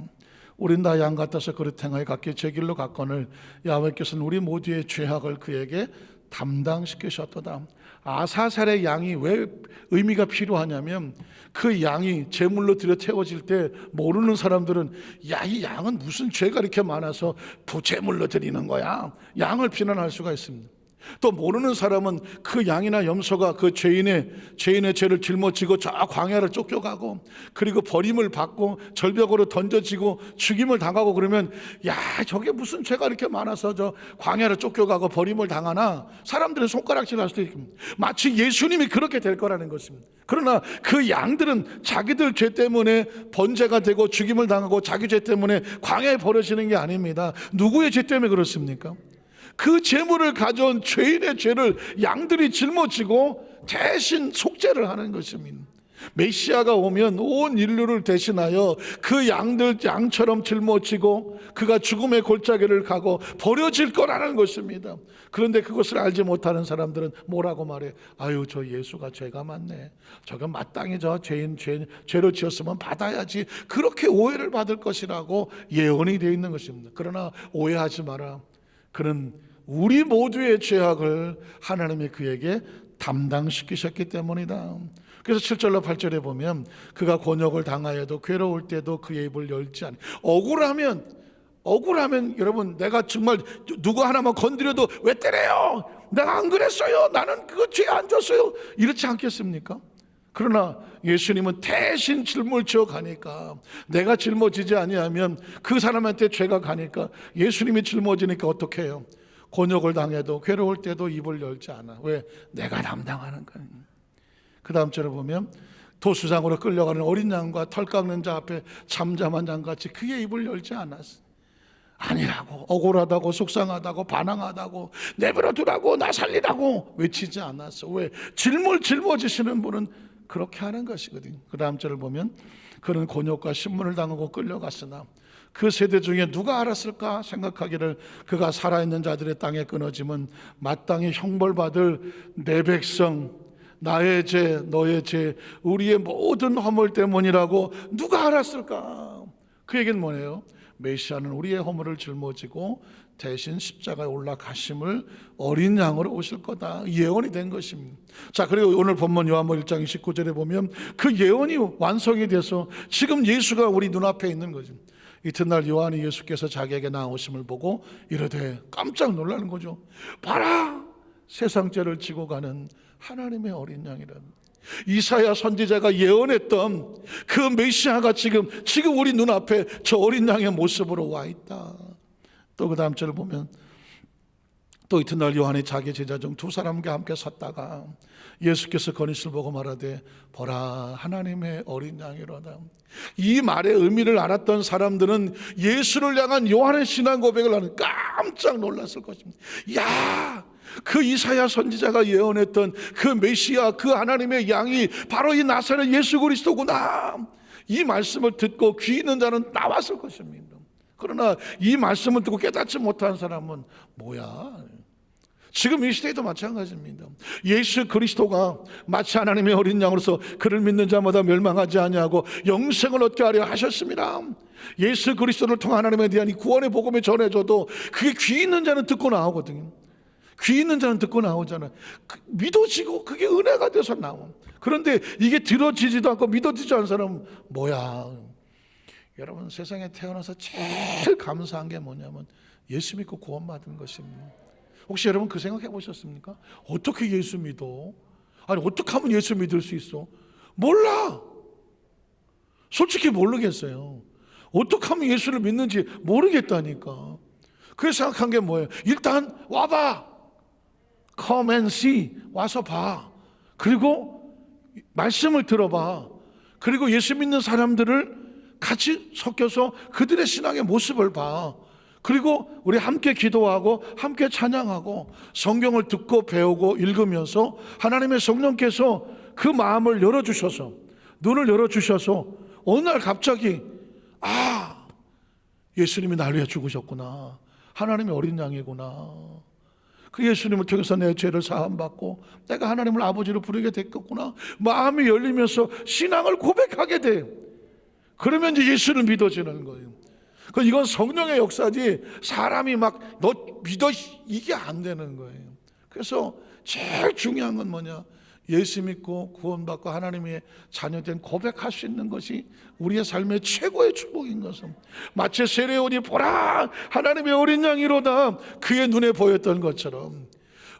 우린 다 양 같아서 그릇 행하여 각기 제 길로 갔거늘 야훼께서는 우리 모두의 죄악을 그에게 담당시키셨도다. 아사살의 양이 왜 의미가 필요하냐면, 그 양이 제물로 들여 태워질 때 모르는 사람들은 야, 이 양은 무슨 죄가 이렇게 많아서 부제물로 드리는 거야, 양을 비난할 수가 있습니다. 또 모르는 사람은 그 양이나 염소가 그 죄인의 죄를 짊어지고 저 광야를 쫓겨가고 그리고 버림을 받고 절벽으로 던져지고 죽임을 당하고 그러면 야, 저게 무슨 죄가 이렇게 많아서 저 광야를 쫓겨가고 버림을 당하나, 사람들은 손가락질 할 수도 있습니다. 마치 예수님이 그렇게 될 거라는 것입니다. 그러나 그 양들은 자기들 죄 때문에 번제가 되고 죽임을 당하고 자기 죄 때문에 광야에 버려지는 게 아닙니다. 누구의 죄 때문에 그렇습니까? 그 제물을 가져온 죄인의 죄를 양들이 짊어지고 대신 속죄를 하는 것입니다. 메시아가 오면 온 인류를 대신하여 그 양처럼 짊어지고 그가 죽음의 골짜기를 가고 버려질 거라는 것입니다. 그런데 그것을 알지 못하는 사람들은 뭐라고 말해? 아유, 저 예수가 죄가 많네, 저건 마땅히 저 죄를 지었으면 받아야지, 그렇게 오해를 받을 것이라고 예언이 되어 있는 것입니다. 그러나 오해하지 마라. 그는 우리 모두의 죄악을 하나님이 그에게 담당시키셨기 때문이다. 그래서 7절로 8절에 보면 그가 곤욕을 당하여도 괴로울 때도 그의 입을 열지 않아. 억울하면 여러분, 내가 정말 누구 하나만 건드려도 왜 때려요? 내가 안 그랬어요, 나는 그거 죄 안 졌어요, 이렇지 않겠습니까? 그러나 예수님은 대신 짊어져 가니까, 내가 짊어지지 아니하면 그 사람한테 죄가 가니까 예수님이 짊어지니까 어떻게 해요? 곤욕을 당해도 괴로울 때도 입을 열지 않아. 왜? 내가 담당하는 거예요. 그 다음 절을 보면 도수장으로 끌려가는 어린 양과 털 깎는 자 앞에 잠잠한 양같이 그의 입을 열지 않았어. 아니라고, 억울하다고, 속상하다고, 반항하다고, 내버려 두라고, 나 살리라고 외치지 않았어. 왜? 짊어지시는 분은 그렇게 하는 것이거든요. 그 다음 절을 보면 그는 곤욕과 신문을 당하고 끌려갔으나 그 세대 중에 누가 알았을까 생각하기를 그가 살아있는 자들의 땅에 끊어짐은 마땅히 형벌받을 내 백성, 나의 죄, 너의 죄, 우리의 모든 허물 때문이라고 누가 알았을까? 그 얘기는 뭐예요? 메시아는 우리의 허물을 짊어지고 대신 십자가에 올라가심을 어린 양으로 오실 거다, 예언이 된 것입니다. 자, 그리고 오늘 본문 요한복음 1장 29절에 보면 그 예언이 완성이 돼서 지금 예수가 우리 눈앞에 있는 거죠. 이튿날 요한이 예수께서 자기에게 나오심을 보고 이르되, 깜짝 놀라는 거죠. 봐라, 세상 죄를 지고 가는 하나님의 어린 양이라. 이사야 선지자가 예언했던 그 메시아가 지금 우리 눈앞에 저 어린 양의 모습으로 와 있다. 또 그 다음 절을 보면 또 이튿날 요한이 자기 제자 중 두 사람과 함께 섰다가 예수께서 거니스를 보고 말하되 보라 하나님의 어린 양이로다. 이 말의 의미를 알았던 사람들은 예수를 향한 요한의 신앙 고백을 하는 깜짝 놀랐을 것입니다. 야, 그 이사야 선지자가 예언했던 그 메시아, 그 하나님의 양이 바로 이 나사렛 예수 그리스도구나. 이 말씀을 듣고 귀 있는 자는 나왔을 것입니다. 그러나 이 말씀을 듣고 깨닫지 못한 사람은 뭐야? 지금 이 시대에도 마찬가지입니다. 예수 그리스도가 마치 하나님의 어린 양으로서 그를 믿는 자마다 멸망하지 아니하고 영생을 얻게 하려 하셨습니다. 예수 그리스도를 통해 하나님에 대한 이 구원의 복음이 전해져도 그게 귀 있는 자는 듣고 나오거든요. 귀 있는 자는 듣고 나오잖아요. 믿어지고 그게 은혜가 돼서 나와. 그런데 이게 들어지지도 않고 믿어지지 않은 사람은 뭐야? 여러분, 세상에 태어나서 제일 감사한 게 뭐냐면 예수 믿고 구원받은 것입니다. 혹시 여러분 그 생각해 보셨습니까? 어떻게 예수 믿어? 아니, 어떻게 하면 예수 믿을 수 있어? 몰라. 솔직히 모르겠어요. 어떻게 하면 예수를 믿는지 모르겠다니까. 그래서 생각한 게 뭐예요? 일단 와봐. Come and see. 와서 봐. 그리고 말씀을 들어봐. 그리고 예수 믿는 사람들을 같이 섞여서 그들의 신앙의 모습을 봐. 그리고 우리 함께 기도하고 함께 찬양하고 성경을 듣고 배우고 읽으면서 하나님의 성령께서 그 마음을 열어주셔서, 눈을 열어주셔서 어느 날 갑자기 예수님이 날 위해 죽으셨구나. 하나님의 어린 양이구나. 그 예수님을 통해서 내 죄를 사함받고 내가 하나님을 아버지로 부르게 됐겠구나. 마음이 열리면서 신앙을 고백하게 돼. 그러면 이제 예수를 믿어지는 거예요. 이건 성령의 역사지 사람이 막 너 믿어 이게 안 되는 거예요. 그래서 제일 중요한 건 뭐냐? 예수 믿고 구원받고 하나님의 자녀된 고백할 수 있는 것이 우리의 삶의 최고의 축복인 것은, 마치 세례요한이 보라 하나님의 어린 양이로다 그의 눈에 보였던 것처럼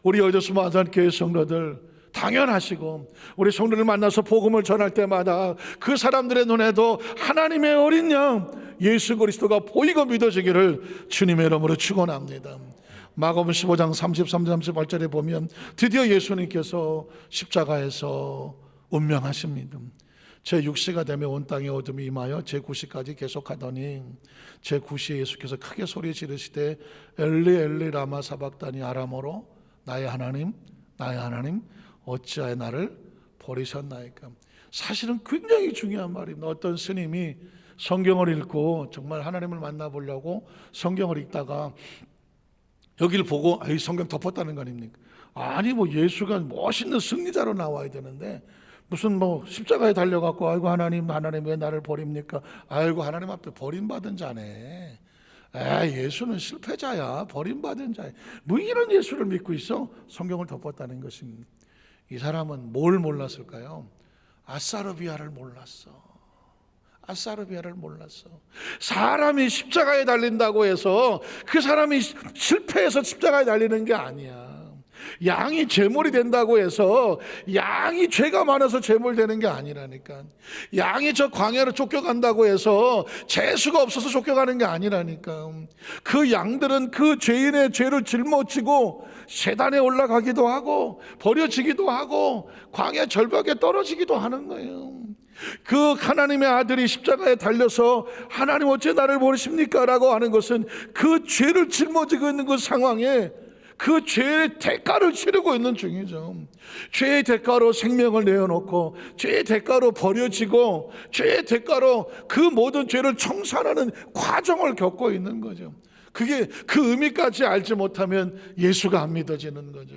우리 어저스 마산교회 성도들 당연하시고 우리 성도를 만나서 복음을 전할 때마다 그 사람들의 눈에도 하나님의 어린 양 예수 그리스도가 보이고 믿어지기를 주님의 이름으로 축원합니다. 마가복음 15장 33, 38절에 보면 드디어 예수님께서 십자가에서 운명하십니다. 제6시가 되면 온 땅에 어둠이 임하여 제9시까지 계속하더니 제9시에 예수께서 크게 소리 지르시되 엘리 엘리 라마 사박다니 아람어로 나의 하나님 나의 하나님 어찌하여 나를 버리셨나이까. 사실은 굉장히 중요한 말입니다. 어떤 스님이 성경을 읽고 정말 하나님을 만나보려고 성경을 읽다가 여기를 보고 이 성경 덮었다는 거 아닙니까? 아니 뭐 예수가 멋있는 승리자로 나와야 되는데 무슨 뭐 십자가에 달려갖고 아이고 하나님 하나님 왜 나를 버립니까? 아이고 하나님 앞에 버림받은 자네. 예수는 실패자야, 버림받은 자야. 뭐 이런 예수를 믿고 있어? 성경을 덮었다는 것입니다. 이 사람은 뭘 몰랐을까요? 아사르비아를 몰랐어. 아사르비아를 몰랐어. 사람이 십자가에 달린다고 해서 그 사람이 실패해서 십자가에 달리는 게 아니야. 양이 제물이 된다고 해서 양이 죄가 많아서 제물 되는 게 아니라니까. 양이 저 광야로 쫓겨간다고 해서 재수가 없어서 쫓겨가는 게 아니라니까. 그 양들은 그 죄인의 죄를 짊어지고 세단에 올라가기도 하고 버려지기도 하고 광야 절벽에 떨어지기도 하는 거예요. 그 하나님의 아들이 십자가에 달려서 하나님 어째 나를 버리십니까? 라고 하는 것은 그 죄를 짊어지고 있는 그 상황에 그 죄의 대가를 치르고 있는 중이죠. 죄의 대가로 생명을 내어놓고 죄의 대가로 버려지고 죄의 대가로 그 모든 죄를 청산하는 과정을 겪고 있는 거죠. 그게 그 의미까지 알지 못하면 예수가 안 믿어지는 거죠.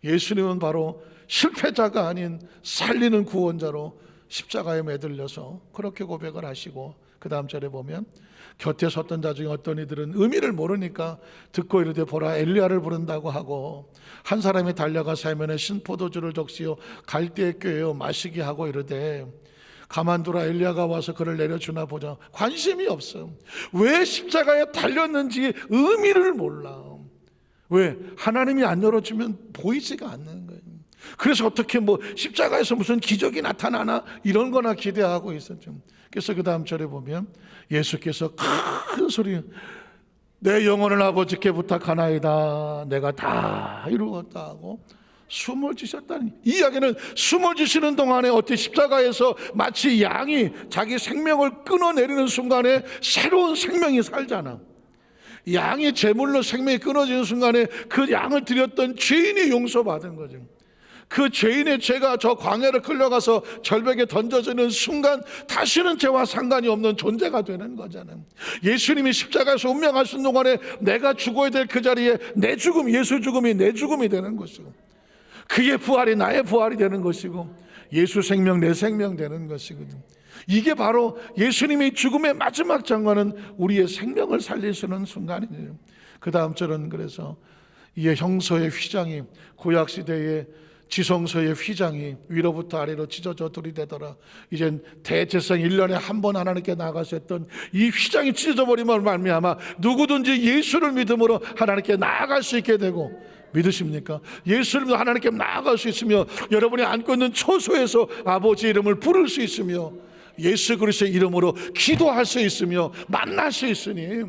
예수님은 바로 실패자가 아닌 살리는 구원자로 십자가에 매달려서 그렇게 고백을 하시고 그 다음 절에 보면 곁에 섰던 자 중에 어떤 이들은 의미를 모르니까 듣고 이르되 보라 엘리야를 부른다고 하고 한 사람이 달려가 사면에 신포도주를 적시어 갈대에 꿰어 마시게 하고 이르되 가만두라 엘리야가 와서 그를 내려주나 보자. 관심이 없어. 왜 십자가에 달렸는지 의미를 몰라. 왜? 하나님이 안 열어주면 보이지가 않는 거예요. 그래서 어떻게 뭐 십자가에서 무슨 기적이 나타나나 이런 거나 기대하고 있었죠. 그래서 그 다음 절에 보면 예수께서 큰 소리 내 영혼을 아버지께 부탁하나이다. 내가 다 이루었다 하고 숨을 쉬셨다니. 이 이야기는 숨을 쉬시는 동안에 어떻게 십자가에서 마치 양이 자기 생명을 끊어내리는 순간에 새로운 생명이 살잖아. 양의 제물로 생명이 끊어지는 순간에 그 양을 드렸던 죄인이 용서받은 거죠. 그 죄인의 죄가 저 광야를 끌려가서 절벽에 던져지는 순간 다시는 죄와 상관이 없는 존재가 되는 거잖아요. 예수님이 십자가에서 운명하신 동안에 내가 죽어야 될 그 자리에 내 죽음, 예수 죽음이 내 죽음이 되는 것이고, 그의 부활이 나의 부활이 되는 것이고, 예수 생명 내 생명 되는 것이거든. 이게 바로 예수님이 죽음의 마지막 장관은 우리의 생명을 살리시는 순간이에요. 그 다음 절은 그래서 이에 형서의 휘장이, 구약시대의 지성소의 휘장이 위로부터 아래로 찢어져 들이대더라. 이젠 대제사장 1년에 한 번 하나님께 나아가셨던 이 휘장이 찢어져 버리면 말미암아 누구든지 예수를 믿음으로 하나님께 나아갈 수 있게 되고, 믿으십니까? 예수를 믿어 하나님께 나아갈 수 있으며, 여러분이 안고 있는 처소에서 아버지 이름을 부를 수 있으며, 예수 그리스도의 이름으로 기도할 수 있으며 만날 수 있으니,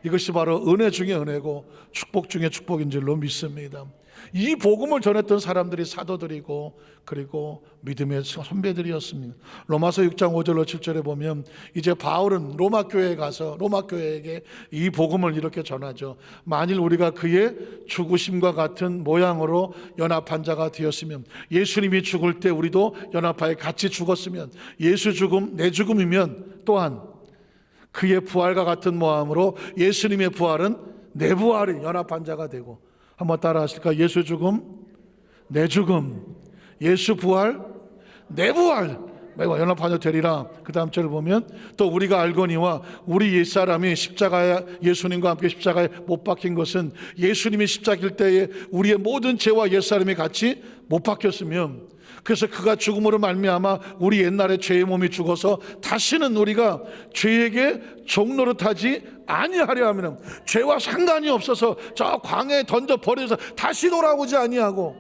이것이 바로 은혜 중에 은혜고 축복 중에 축복인 줄로 믿습니다. 이 복음을 전했던 사람들이 사도들이고 그리고 믿음의 선배들이었습니다. 로마서 6장 5절로 7절에 보면 이제 바울은 로마 교회에 가서 로마 교회에게 이 복음을 이렇게 전하죠. 만일 우리가 그의 죽으심과 같은 모양으로 연합한 자가 되었으면, 예수님이 죽을 때 우리도 연합하여 같이 죽었으면, 예수 죽음 내 죽음이면 또한 그의 부활과 같은 모양으로 예수님의 부활은 내 부활이 연합한 자가 되고, 한번 따라 하실까? 예수 죽음 내 죽음, 예수 부활 내 부활, 매와 연합하여 되리라. 그 다음 절을 보면 또 우리가 알거니와 우리 옛사람이 십자가에, 예수님과 함께 십자가에 못 박힌 것은 예수님이 십자가일 때에 우리의 모든 죄와 옛사람이 같이 못 박혔으면, 그래서 그가 죽음으로 말미암아 우리 옛날의 죄의 몸이 죽어서 다시는 우리가 죄에게 종노릇하지 아니하려 하면, 죄와 상관이 없어서 저 광야에 던져 버려서 다시 돌아오지 아니하고,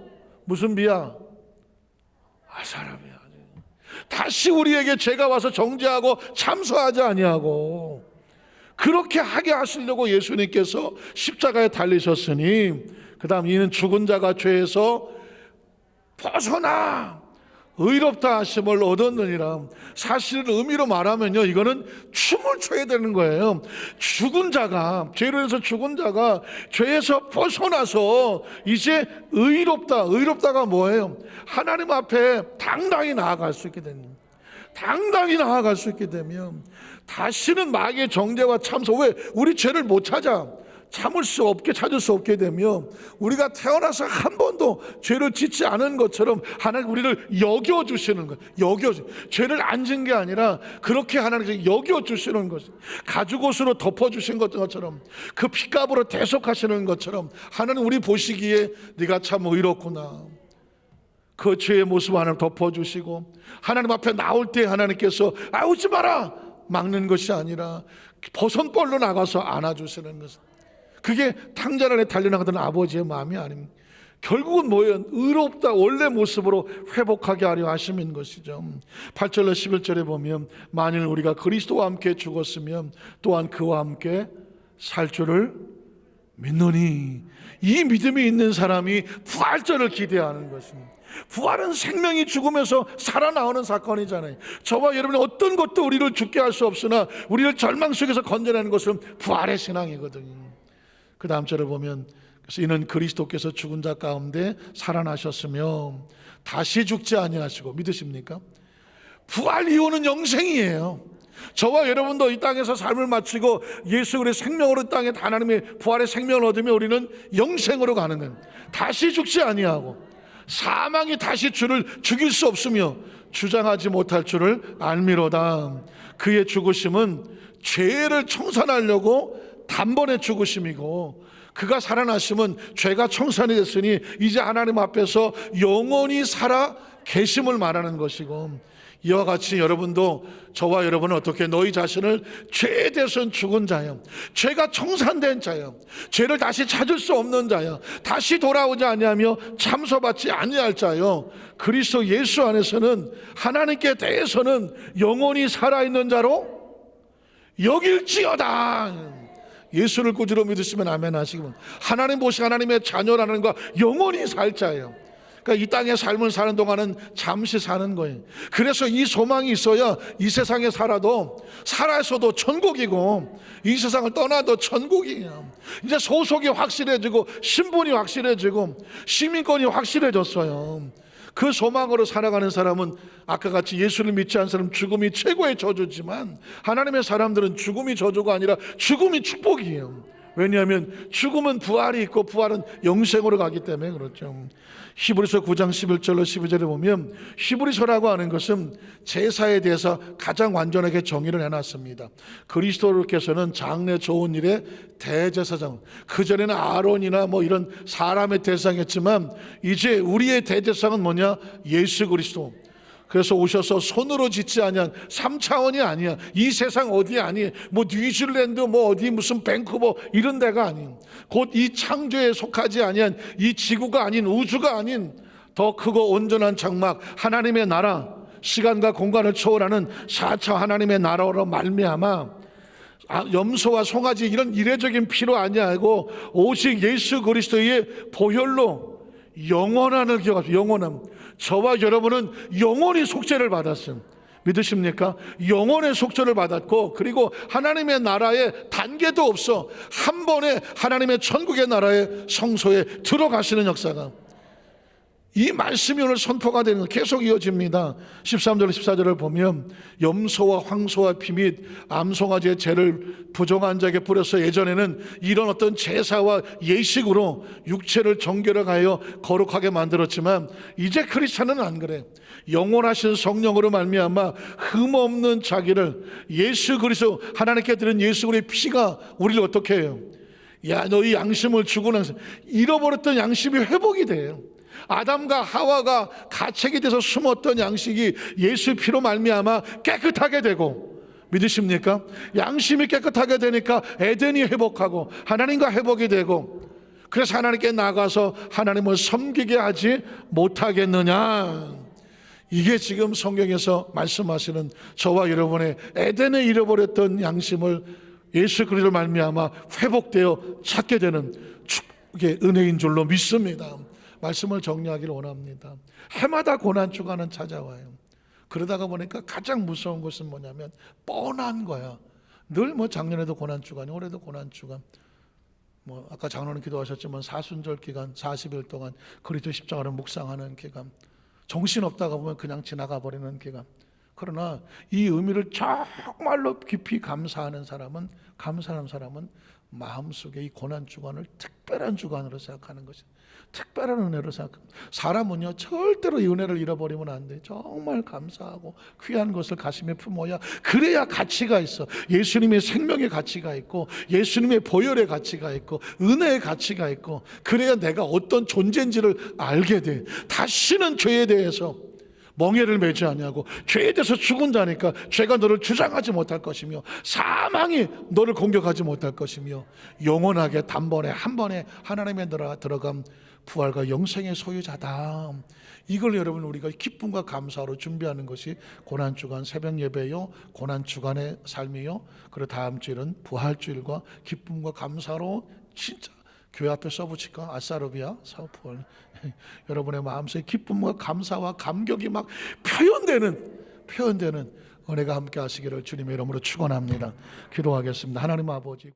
무슨 비야? 사람이야. 다시 우리에게 죄가 와서 정죄하고 참소하지 아니하고, 그렇게 하게 하시려고 예수님께서 십자가에 달리셨으니, 그 다음 이는 죽은 자가 죄에서 벗어나 의롭다 하심을 얻었느니라. 사실 의미로 말하면요, 이거는 춤을 춰야 되는 거예요. 죽은 자가, 죄로 해서 죽은 자가 죄에서 벗어나서 이제 의롭다. 의롭다가 뭐예요? 하나님 앞에 당당히 나아갈 수 있게 됩니다. 당당히 나아갈 수 있게 되면 다시는 마귀의 정죄와 참소, 왜 우리 죄를 못 찾아? 찾을 수 없게 되며, 우리가 태어나서 한 번도 죄를 짓지 않은 것처럼 하나님 우리를 여겨주시는 거예요. 죄를 안 진 게 아니라 그렇게 하나님께서 여겨주시는 것, 가죽옷으로 덮어주신 것처럼, 그 핏값으로 대속하시는 것처럼 하나님 우리 보시기에 네가 참 의롭구나, 그 죄의 모습 하나님 덮어주시고, 하나님 앞에 나올 때 하나님께서 오지 마라 막는 것이 아니라 버선벌로 나가서 안아주시는 것, 그게 탕자 안에 달려나가던 아버지의 마음이 아닙니까? 결국은 뭐예요? 의롭다, 원래 모습으로 회복하게 하려 하심인 것이죠. 8절로 11절에 보면 만일 우리가 그리스도와 함께 죽었으면 또한 그와 함께 살 줄을 믿노니, 이 믿음이 있는 사람이 부활절을 기대하는 것입니다. 부활은 생명이 죽으면서 살아나오는 사건이잖아요. 저와 여러분이 어떤 것도 우리를 죽게 할 수 없으나 우리를 절망 속에서 건져내는 것은 부활의 신앙이거든요. 그 다음 절을 보면 그래서 이는 그리스도께서 죽은 자 가운데 살아나셨으며 다시 죽지 아니하시고, 믿으십니까? 부활 이후는 영생이에요. 저와 여러분도 이 땅에서 삶을 마치고 예수 그리스도의 생명으로 이 땅에 하나님의 부활의 생명을 얻으면 우리는 영생으로 가는 거예요. 다시 죽지 아니하고, 사망이 다시 주를 죽일 수 없으며 주장하지 못할 줄을 알미로다. 그의 죽으심은 죄를 청산하려고 단번에 죽으심이고, 그가 살아나심은 죄가 청산이 됐으니 이제 하나님 앞에서 영원히 살아 계심을 말하는 것이고, 이와 같이 여러분도, 저와 여러분은 어떻게 너희 자신을 죄에 대해서는 죽은 자요, 죄가 청산된 자요, 죄를 다시 찾을 수 없는 자요, 다시 돌아오지 아니하며 참소받지 아니할 자요, 그리스도 예수 안에서는 하나님께 대해서는 영원히 살아있는 자로 여길지어다. 예수를 구주로 믿으시면 아멘 하시기 바랍니다. 하나님 보시 하나님의 자녀라는 거 영원히 살 자예요. 그러니까 이 땅의 삶을 사는 동안은 잠시 사는 거예요. 그래서 이 소망이 있어야 이 세상에 살아서도 천국이고, 이 세상을 떠나도 천국이에요. 이제 소속이 확실해지고 신분이 확실해지고 시민권이 확실해졌어요. 그 소망으로 살아가는 사람은 아까 같이 예수를 믿지 않은 사람은 죽음이 최고의 저주지만, 하나님의 사람들은 죽음이 저주가 아니라 죽음이 축복이에요. 왜냐하면 죽음은 부활이 있고 부활은 영생으로 가기 때문에 그렇죠. 히브리서 9장 11절로 12절에 보면 히브리서라고 하는 것은 제사에 대해서 가장 완전하게 정의를 해놨습니다. 그리스도께서는 장래 좋은 일의 대제사장, 그전에는 아론이나 뭐 이런 사람의 대상이었지만 이제 우리의 대제사장은 뭐냐? 예수 그리스도. 그래서 오셔서 손으로 짓지 아니한 3차원이 아니야. 이 세상 어디 아니, 뭐 뉴질랜드 뭐 어디 무슨 밴쿠버 이런 데가 아닌, 곧 이 창조에 속하지 아니한 이 지구가 아닌, 우주가 아닌 더 크고 온전한 장막 하나님의 나라, 시간과 공간을 초월하는 4차 하나님의 나라로 말미암아 염소와 송아지 이런 이례적인 피로 아니하고 오직 예수 그리스도의 보혈로 영원한을 기억하십시오. 영원함. 저와 여러분은 영원히 속죄를 받았어요. 믿으십니까? 영원의 속죄를 받았고, 그리고 하나님의 나라에 단계도 없어 한 번에 하나님의 천국의 나라의 성소에 들어가시는 역사가, 이 말씀이 오늘 선포가 되는 거 계속 이어집니다. 13절 14절을 보면 염소와 황소와 피 및 암송아지의 죄를 부정한 자에게 뿌려서, 예전에는 이런 어떤 제사와 예식으로 육체를 정결하여 거룩하게 만들었지만 이제 크리스찬은 안 그래. 영원하신 성령으로 말미암아 흠없는 자기를, 예수 그리스도 하나님께 드린 예수 그리스도의 피가 우리를 어떻게 해요? 야, 너희 양심을 주고 나서 잃어버렸던 양심이 회복이 돼요. 아담과 하와가 가책이 돼서 숨었던 양식이 예수 피로 말미암아 깨끗하게 되고, 믿으십니까? 양심이 깨끗하게 되니까 에덴이 회복하고 하나님과 회복이 되고, 그래서 하나님께 나가서 하나님을 섬기게 하지 못하겠느냐. 이게 지금 성경에서 말씀하시는 저와 여러분의 에덴에 잃어버렸던 양심을 예수 그리스도로 말미암아 회복되어 찾게 되는 축복의 은혜인 줄로 믿습니다. 말씀을 정리하기를 원합니다. 해마다 고난주간은 찾아와요. 그러다가 보니까 가장 무서운 것은 뭐냐면 뻔한 거야. 늘 뭐 작년에도 고난주간이, 올해도 고난주간, 뭐 아까 장로님 기도하셨지만 사순절 기간 40일 동안 그리스도 십자가를 묵상하는 기간, 정신없다가 보면 그냥 지나가 버리는 기간. 그러나 이 의미를 정말로 깊이 감사하는 사람은 마음속에 이 고난주간을 특별한 주간으로 생각하는 것이, 특별한 은혜로 생각합니다. 사람은요 절대로 이 은혜를 잃어버리면 안 돼. 정말 감사하고 귀한 것을 가슴에 품어야, 그래야 가치가 있어. 예수님의 생명의 가치가 있고, 예수님의 보혈의 가치가 있고, 은혜의 가치가 있고, 그래야 내가 어떤 존재인지를 알게 돼. 다시는 죄에 대해서 멍에를 매지 아니하고, 죄에 대해서 죽은 자니까 죄가 너를 주장하지 못할 것이며 사망이 너를 공격하지 못할 것이며, 영원하게 단번에 한 번에 하나님의 나라가 들어간 부활과 영생의 소유자다. 이걸 여러분 우리가 기쁨과 감사로 준비하는 것이 고난주간 새벽 예배요, 고난주간의 삶이요, 그리고 다음 주일은 부활주일과 기쁨과 감사로 진짜 교회 앞에 써붙일까? 아싸르비아 사우폴. 여러분의 마음속에 기쁨과 감사와 감격이 막 표현되는 은혜가 함께 하시기를 주님의 이름으로 축원합니다. 기도하겠습니다. 하나님 아버지,